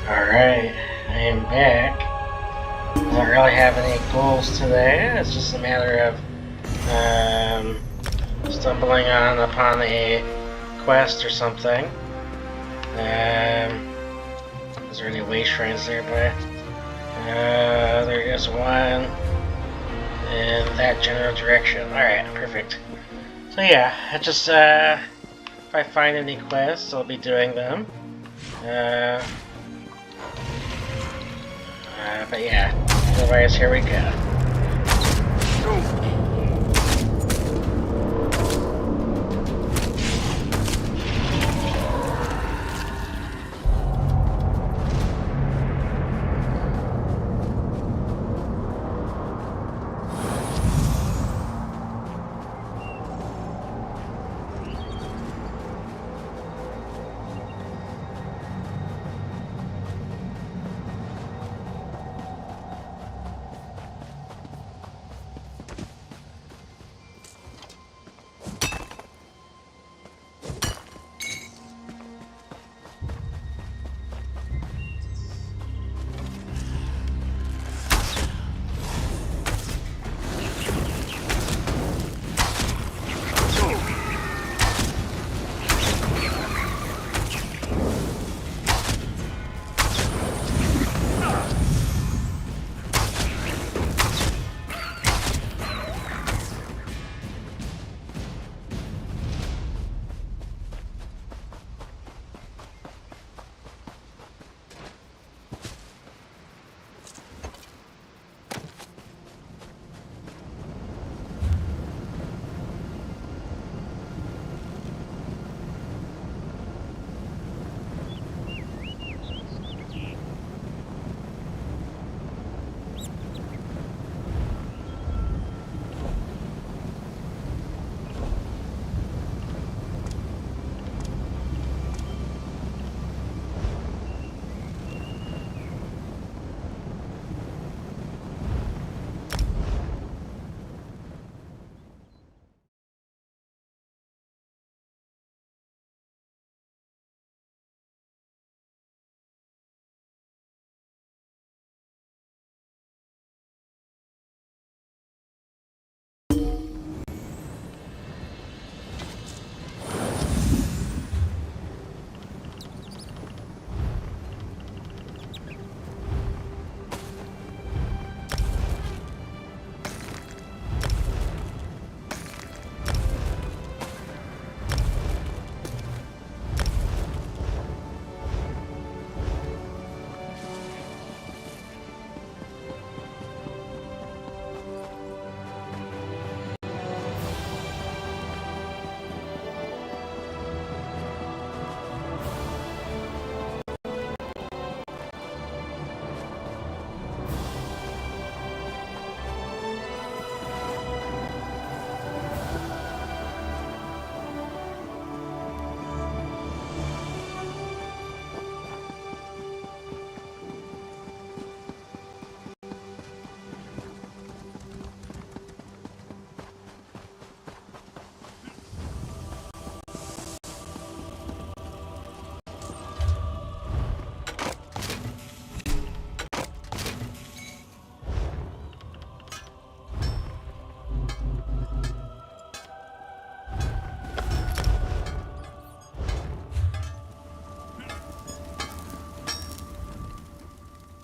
Alright, I am back. I don't really have any goals today. It's just a matter of stumbling upon a quest or something. Is there any way shrines nearby? There is one in that general direction. Alright, perfect. So yeah, I just if I find any quests, I'll be doing them. But yeah, otherwise here we go.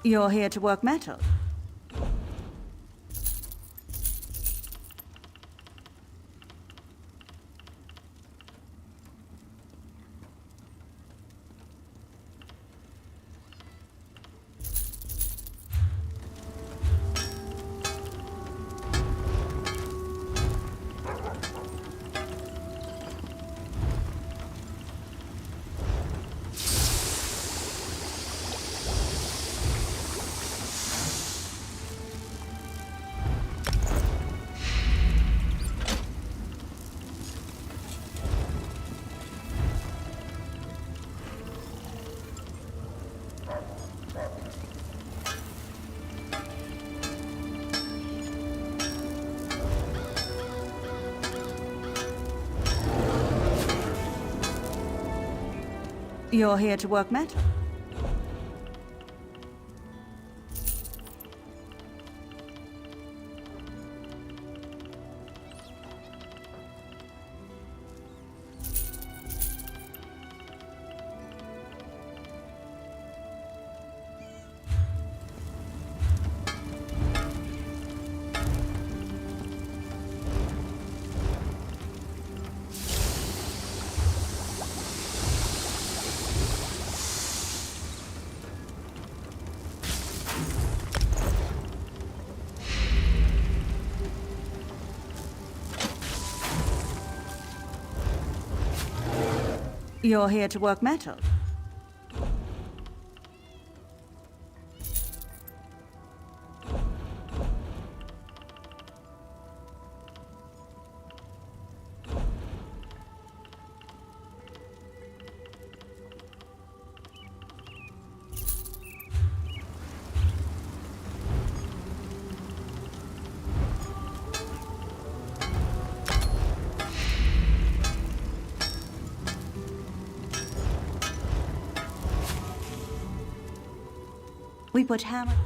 You're here to work metal? You're here to work metal? You're here to work metal? We put hammer...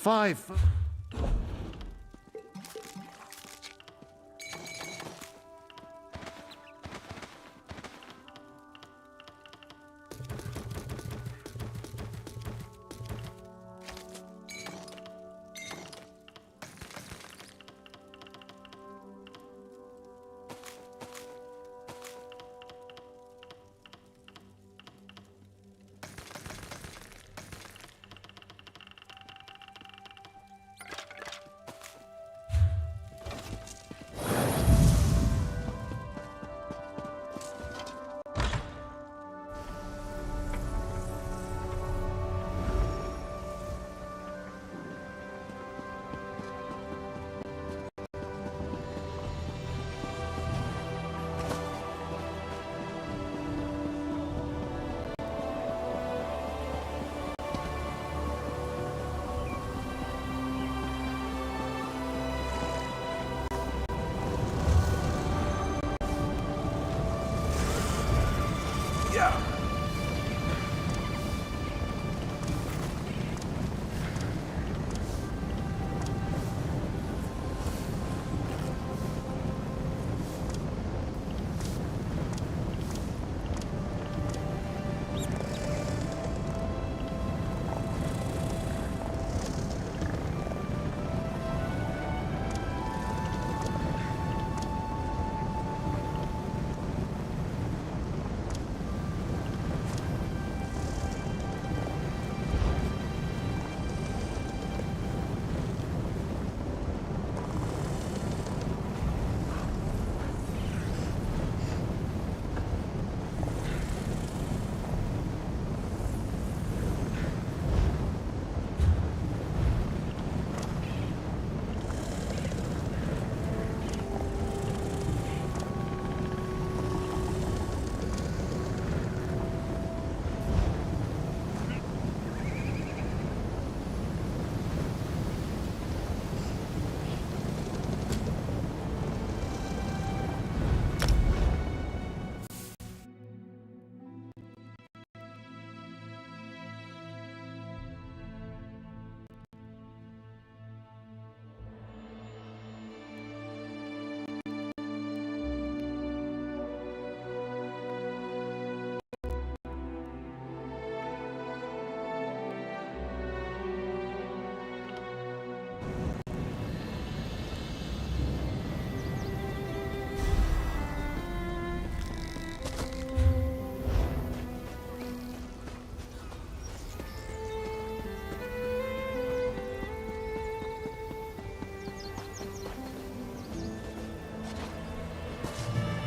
Five.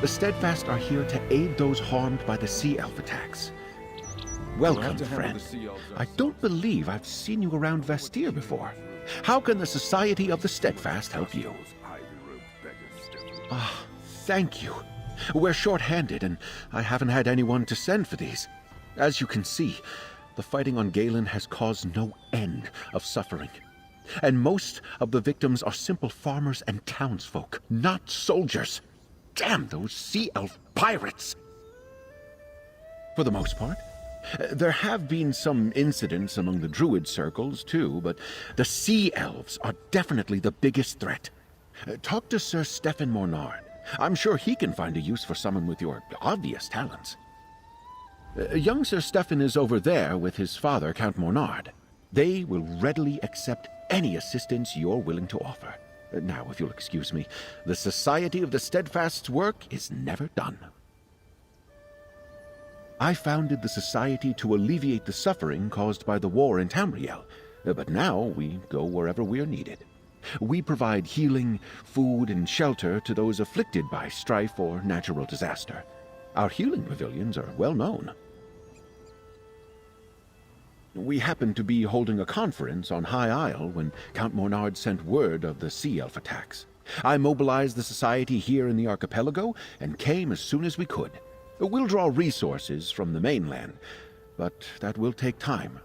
The Steadfast are here to aid those harmed by the Sea Elf attacks. Welcome, friend. I don't believe I've seen you around Vestir before. How can the Society of the Steadfast help you? Ah, thank you. We're short-handed, and I haven't had anyone to send for these. As you can see, the fighting on Galen has caused no end of suffering. And most of the victims are simple farmers and townsfolk, not soldiers. Damn those Sea Elf pirates! For the most part, there have been some incidents among the Druid circles, too, but the Sea Elves are definitely the biggest threat. Talk to Sir Stefan Mornard. I'm sure he can find a use for someone with your obvious talents. Young Sir Stefan is over there with his father, Count Mornard. They will readily accept any assistance you're willing to offer. Now, if you'll excuse me, the Society of the Steadfast's work is never done. I founded the Society to alleviate the suffering caused by the war in Tamriel, but now we go wherever we're needed. We provide healing, food, and shelter to those afflicted by strife or natural disaster. Our healing pavilions are well known. We happened to be holding a conference on High Isle when Count Mornard sent word of the Sea Elf attacks. I mobilized the Society here in the archipelago and came as soon as we could. We'll draw resources from the mainland, but that will take time.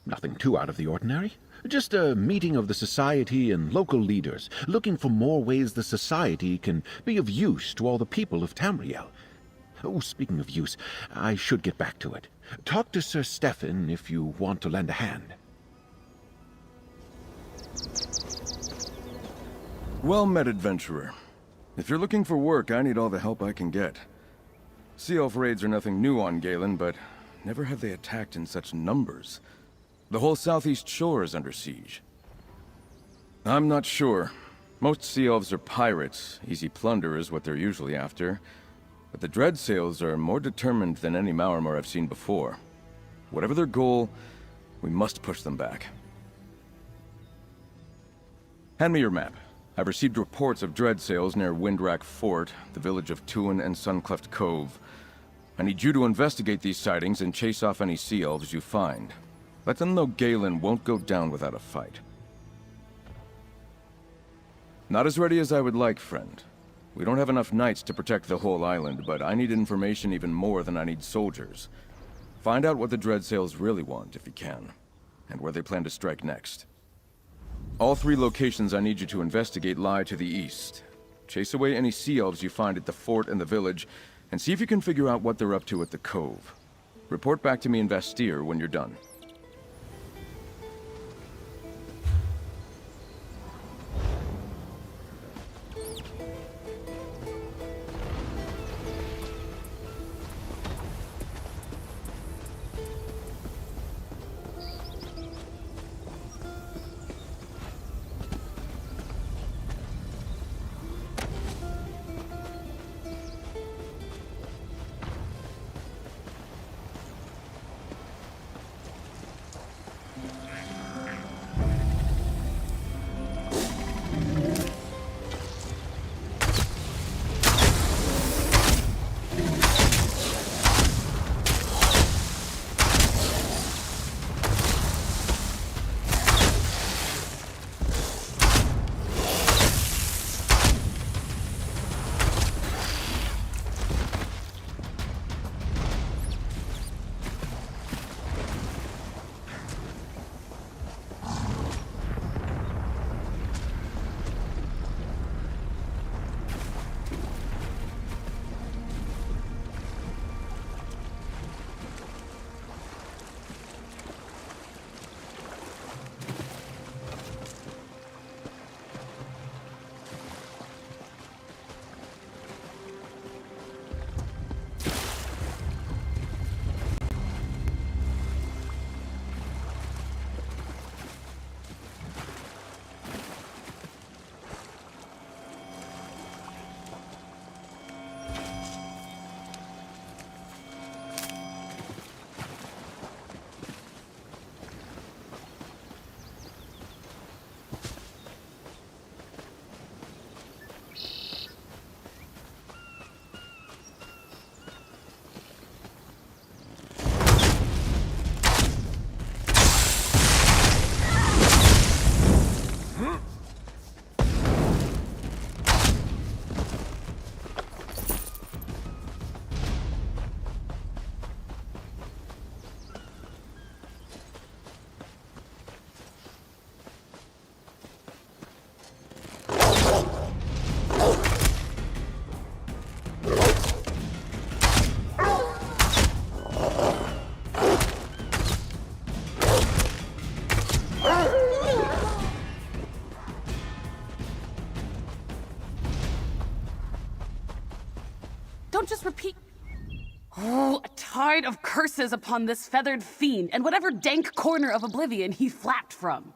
Nothing too out of the ordinary. Just a meeting of the Society and local leaders, looking for more ways the Society can be of use to all the people of Tamriel. Oh, speaking of use, I should get back to it. Talk to Sir Stefan if you want to lend a hand. Well met, adventurer. If you're looking for work, I need all the help I can get. Sea Elf raids are nothing new on Galen, but never have they attacked in such numbers. The whole southeast shore is under siege. I'm not sure. Most Sea Elves are pirates. Easy plunder is what they're usually after. But the Dreadsails are more determined than any Maormer I've seen before. Whatever their goal, we must push them back. Hand me your map. I've received reports of Dreadsails near Windwrack Fort, the village of Tuin and Suncleft Cove. I need you to investigate these sightings and chase off any Sea Elves you find. Let them know Galen won't go down without a fight. Not as ready as I would like, friend. We don't have enough knights to protect the whole island, but I need information even more than I need soldiers. Find out what the Dreadsails really want, if you can, and where they plan to strike next. All 3 locations I need you to investigate lie to the east. Chase away any Sea Elves you find at the fort and the village, and see if you can figure out what they're up to at the cove. Report back to me in Vestir when you're done. just repeat... Oh, a tide of curses upon this feathered fiend, and whatever dank corner of oblivion he flapped from.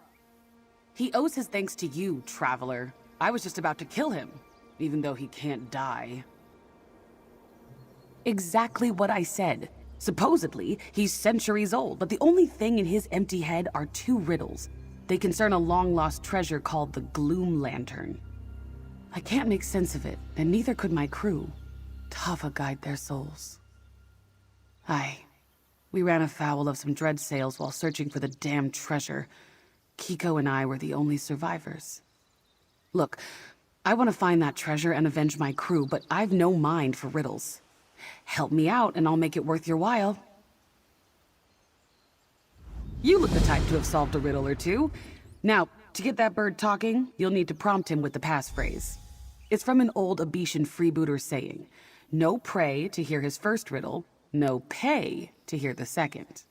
He owes his thanks to you, traveler. I was just about to kill him, even though he can't die. Exactly what I said. Supposedly, he's centuries old, but the only thing in his empty head are 2 riddles. They concern a long-lost treasure called the Gloom Lantern. I can't make sense of it, and neither could my crew. Tava guide their souls. Aye. We ran afoul of some dread sails while searching for the damned treasure. Kiko and I were the only survivors. Look, I want to find that treasure and avenge my crew, but I've no mind for riddles. Help me out, and I'll make it worth your while. You look the type to have solved a riddle or two. Now, to get that bird talking, you'll need to prompt him with the passphrase. It's from an old Abitian freebooter saying, no pray to hear his first riddle, no pay to hear the second.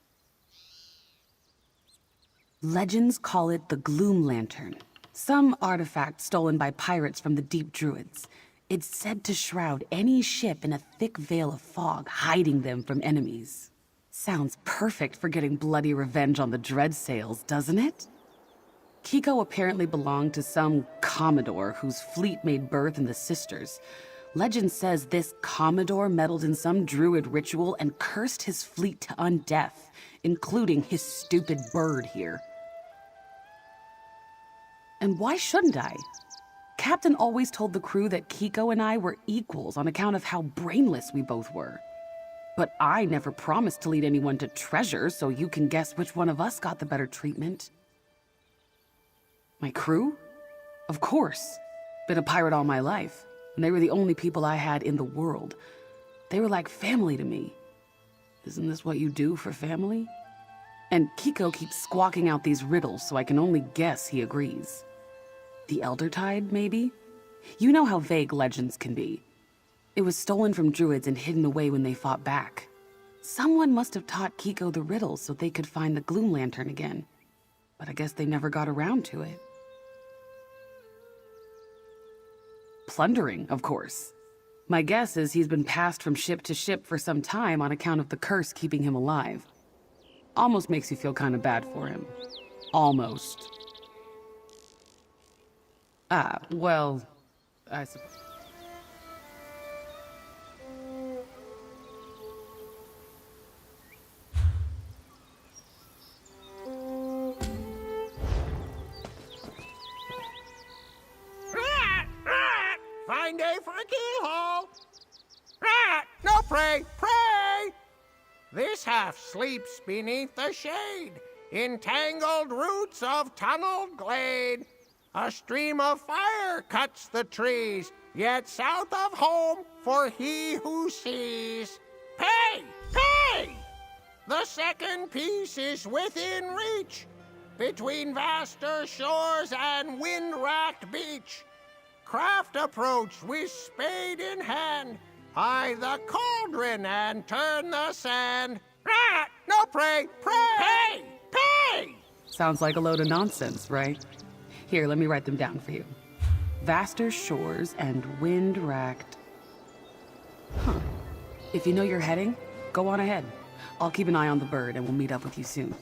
Legends call it the Gloom Lantern, some artifact stolen by pirates from the Deep Druids. It's said to shroud any ship in a thick veil of fog, hiding them from enemies. Sounds perfect for getting bloody revenge on the dread sails, doesn't it? Kiko apparently belonged to some commodore whose fleet made birth in the Sisters. Legend says this commodore meddled in some druid ritual and cursed his fleet to undeath, including his stupid bird here. And why shouldn't I? Captain always told the crew that Kiko and I were equals on account of how brainless we both were. But I never promised to lead anyone to treasure, so you can guess which one of us got the better treatment. My crew? Of course. Been a pirate all my life, and they were the only people I had in the world. They were like family to me. Isn't this what you do for family? And Kiko keeps squawking out these riddles, so I can only guess he agrees. The Elder Tide, maybe? You know how vague legends can be. It was stolen from druids and hidden away when they fought back. Someone must have taught Kiko the riddles so they could find the Gloom Lantern again. But I guess they never got around to it. Plundering, of course. My guess is he's been passed from ship to ship for some time on account of the curse keeping him alive. Almost makes you feel kind of bad for him. Almost. Well, I suppose. Fine day for a keelhaul. No pray, pray! This half sleeps beneath the shade, in tangled roots of tunneled glade. A stream of fire cuts the trees, yet south of home for he who sees. Pay! Pay! The second piece is within reach, between vaster shores and wind-racked beach. Craft approach with spade in hand, eye the cauldron and turn the sand. No pray, pray! Pay! Pay! Sounds like a load of nonsense, right? Here, let me write them down for you. Vaster shores and wind-racked. Huh. If you know you're heading, go on ahead. I'll keep an eye on the bird and we'll meet up with you soon.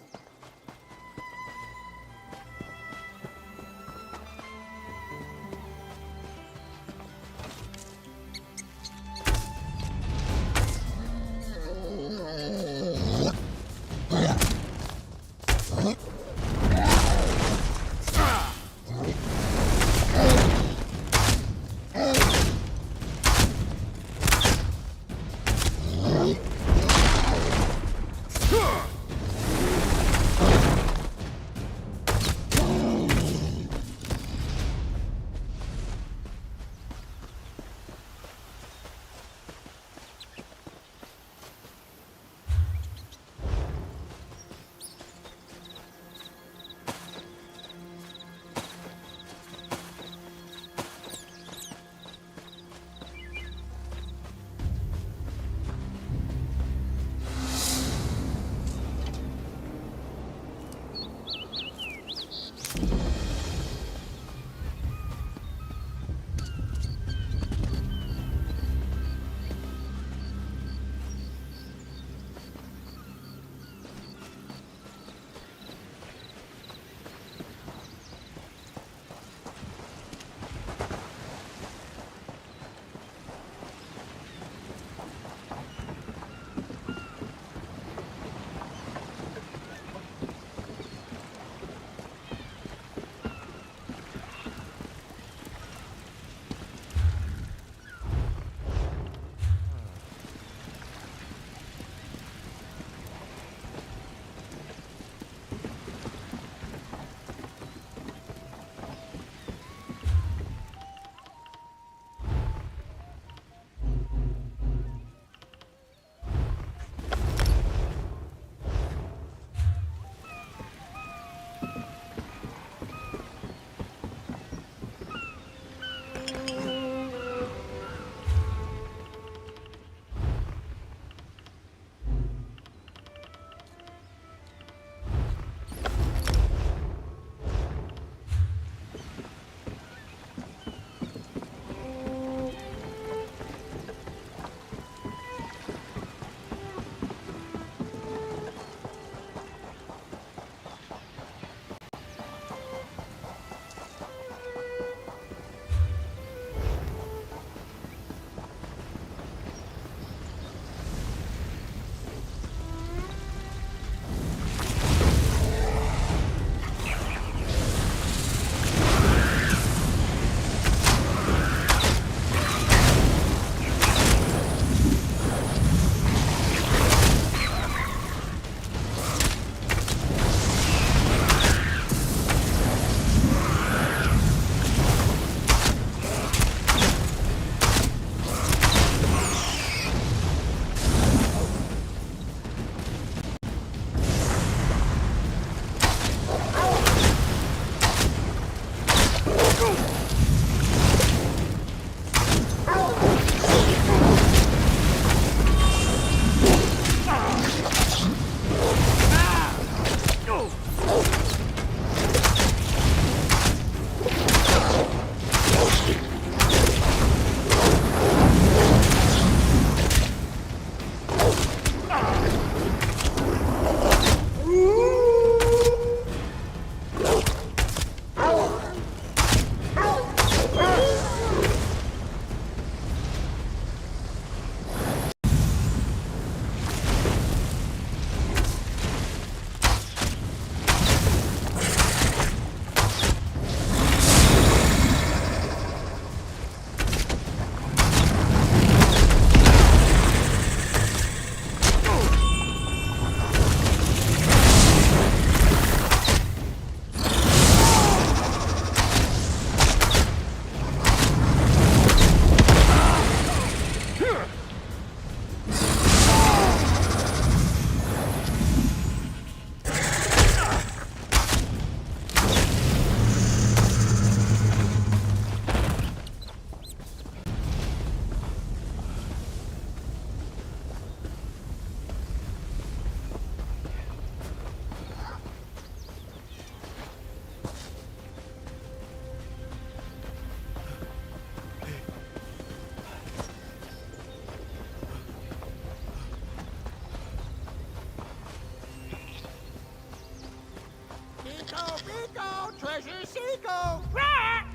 Kiko, treasure Seiko. Rat!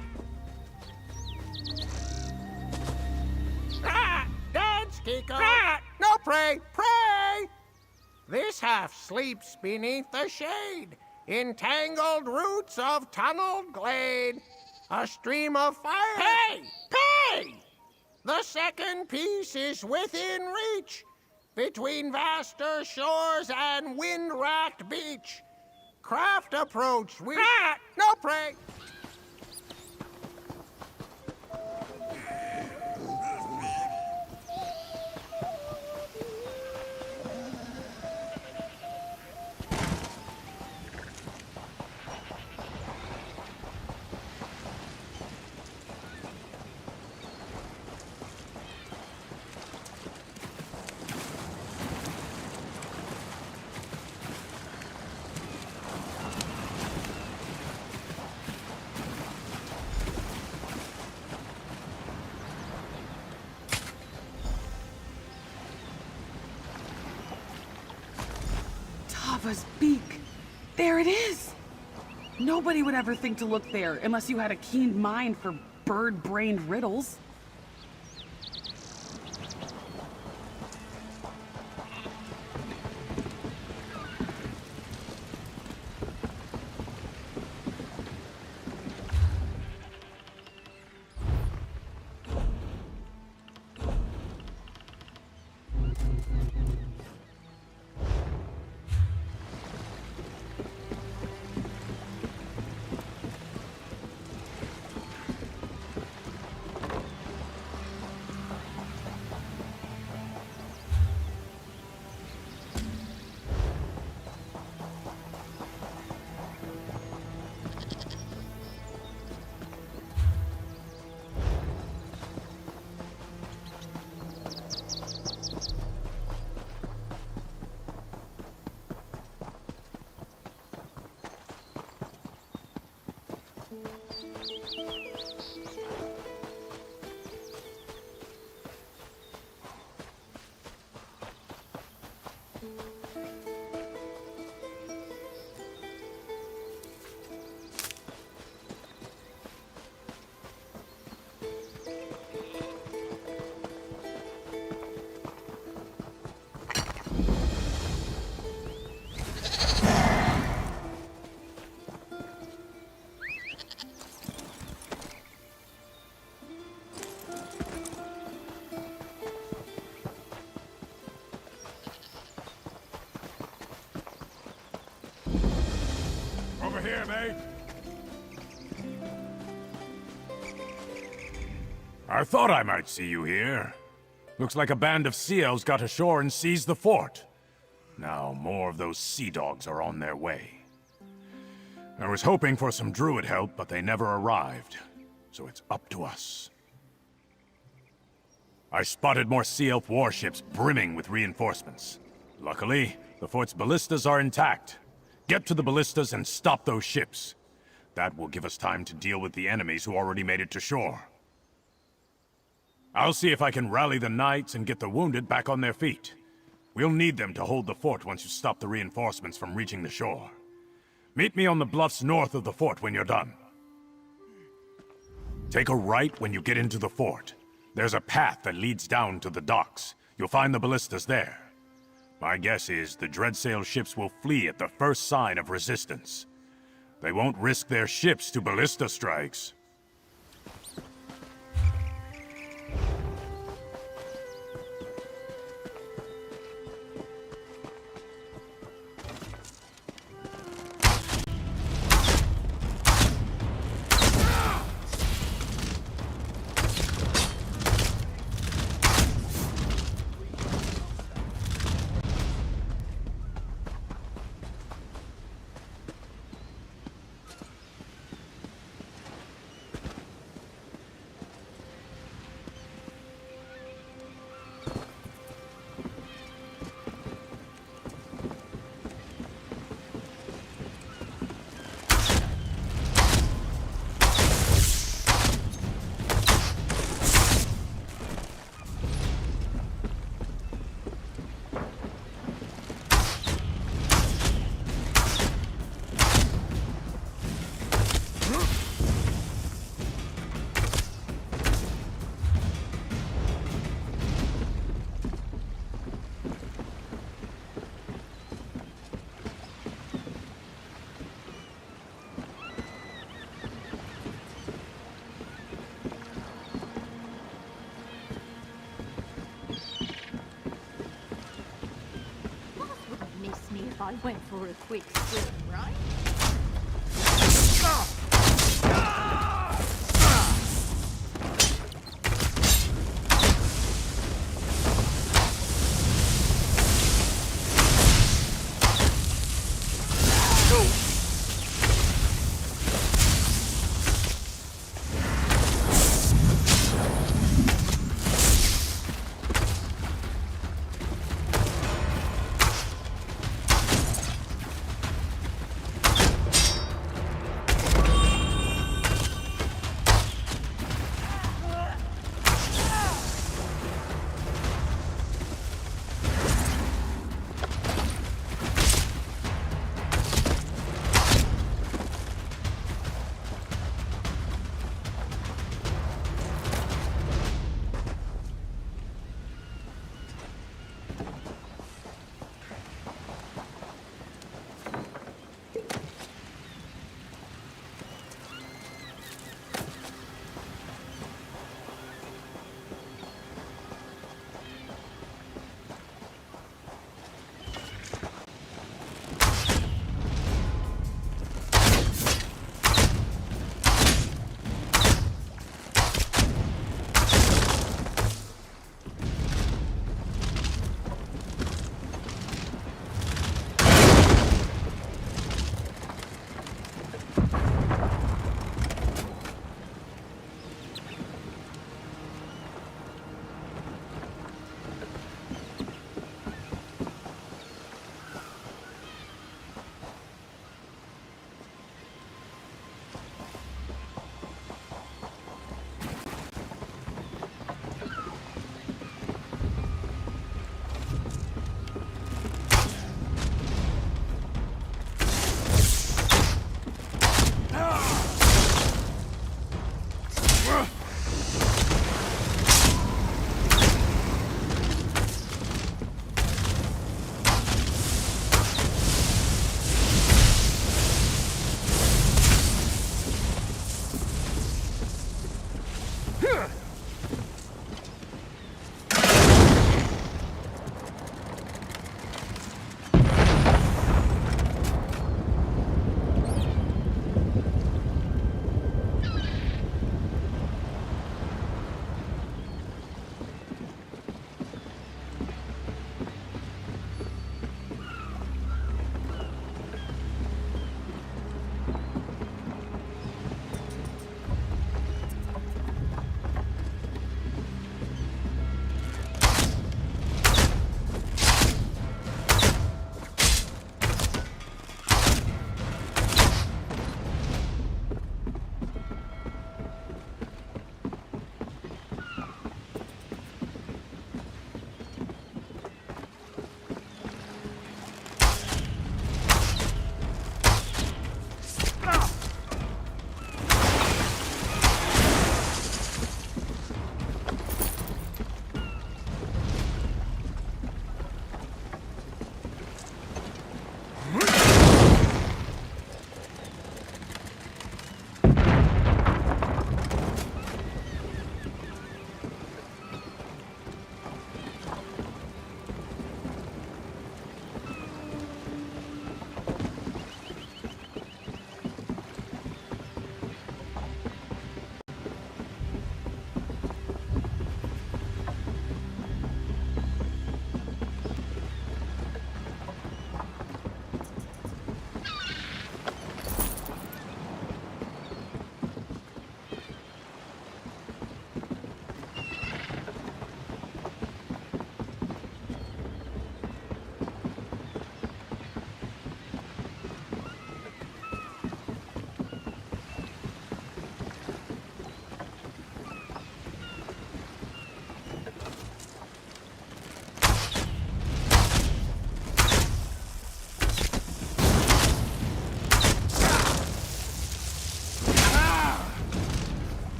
Rat! Dance, Kiko. Rat! No pray, pray! This half sleeps beneath the shade, in tangled roots of tunneled glade. A stream of fire. Pay! Pay! The second piece is within reach, between vaster shores and wind-racked beach. Craft approach, we... Rat! No pray! Tava's beak. There it is. Nobody would ever think to look there unless you had a keen mind for bird-brained riddles. Over here, mate. I thought I might see you here. Looks like a band of sea elves got ashore and seized the fort. Now more of those sea dogs are on their way. I was hoping for some druid help, but they never arrived. So it's up to us. I spotted more sea elf warships brimming with reinforcements. Luckily, the fort's ballistas are intact. Get to the ballistas and stop those ships. That will give us time to deal with the enemies who already made it to shore. I'll see if I can rally the knights and get the wounded back on their feet. We'll need them to hold the fort once you stop the reinforcements from reaching the shore. Meet me on the bluffs north of the fort when you're done. Take a right when you get into the fort. There's a path that leads down to the docks. You'll find the ballistas there. My guess is the Dreadsail ships will flee at the first sign of resistance. They won't risk their ships to ballista strikes. me if I went for a quick swim, right?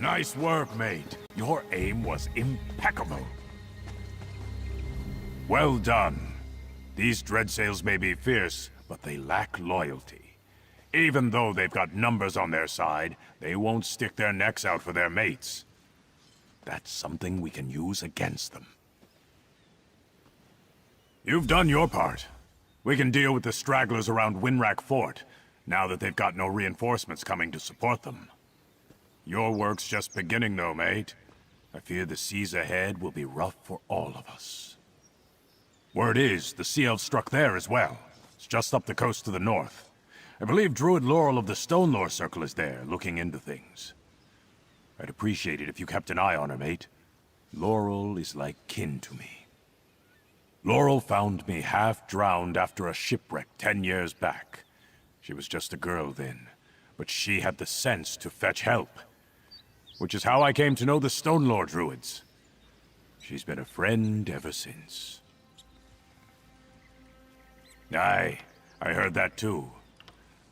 Nice work, mate. Your aim was impeccable. Well done. These Dreadsails may be fierce, but they lack loyalty. Even though they've got numbers on their side, they won't stick their necks out for their mates. That's something we can use against them. You've done your part. We can deal with the stragglers around Winrack Fort, now that they've got no reinforcements coming to support them. Your work's just beginning, though, mate. I fear the seas ahead will be rough for all of us. Word is, the Sea Elves struck there as well. It's just up the coast to the north. I believe Druid Laurel of the Stonelore Circle is there, looking into things. I'd appreciate it if you kept an eye on her, mate. Laurel is like kin to me. Laurel found me half-drowned after a shipwreck 10 years back. She was just a girl then, but she had the sense to fetch help. Which is how I came to know the Stonelore Druids. She's been a friend ever since. Aye, I heard that too.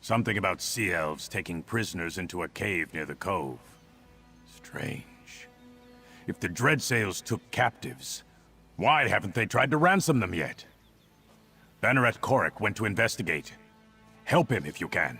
Something about Sea Elves taking prisoners into a cave near the cove. Strange. If the Dreadsails took captives, why haven't they tried to ransom them yet? Banneret Corrick went to investigate. Help him if you can.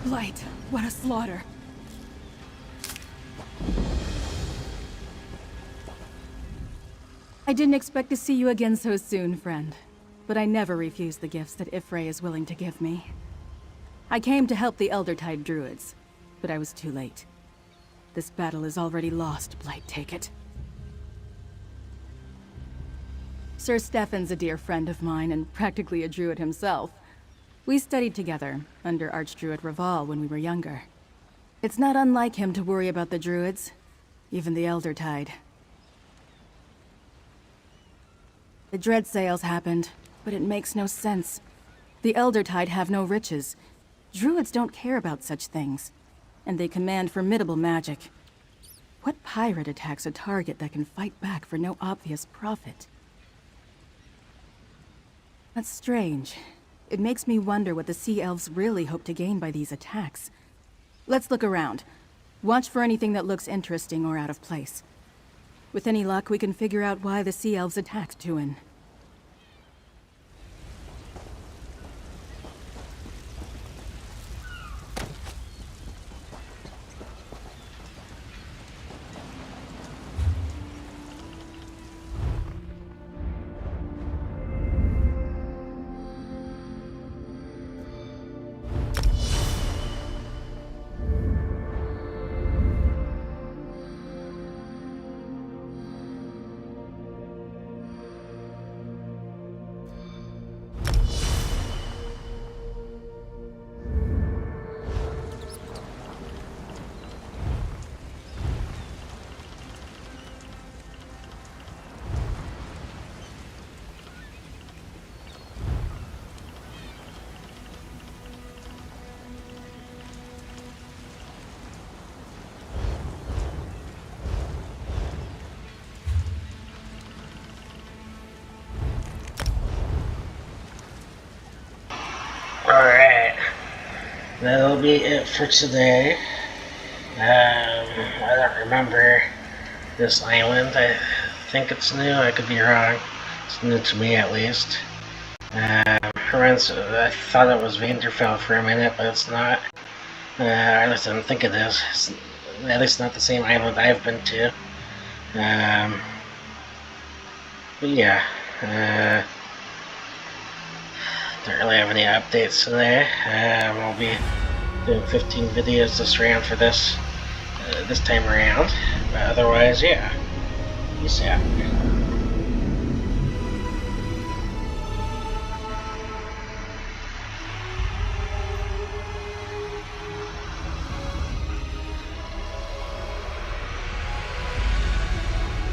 Blight, what a slaughter. I didn't expect to see you again so soon, friend. But I never refuse the gifts that Y'ffre is willing to give me. I came to help the Eldertide Druids, but I was too late. This battle is already lost, Blight, take it. Sir Stefan's a dear friend of mine and practically a druid himself. We studied together under Archdruid Raval when we were younger. It's not unlike him to worry about the druids, even the Eldertide. The Dreadsails happened, but it makes no sense. The Eldertide have no riches. Druids don't care about such things, and they command formidable magic. What pirate attacks a target that can fight back for no obvious profit? That's strange. It makes me wonder what the Sea Elves really hope to gain by these attacks. Let's look around. Watch for anything that looks interesting or out of place. With any luck, we can figure out why the Sea Elves attacked Tuin. that'll be it for today. I don't remember this island. I think it's new. I could be wrong. It's new to me, at least. I thought it was Vanderfell for a minute, but it's not. At least I don't think it is. It's at least not the same island I've been to. But yeah. Don't really have any updates today. We'll be doing 15 videos this round for this time around. But otherwise, yeah. Peace out.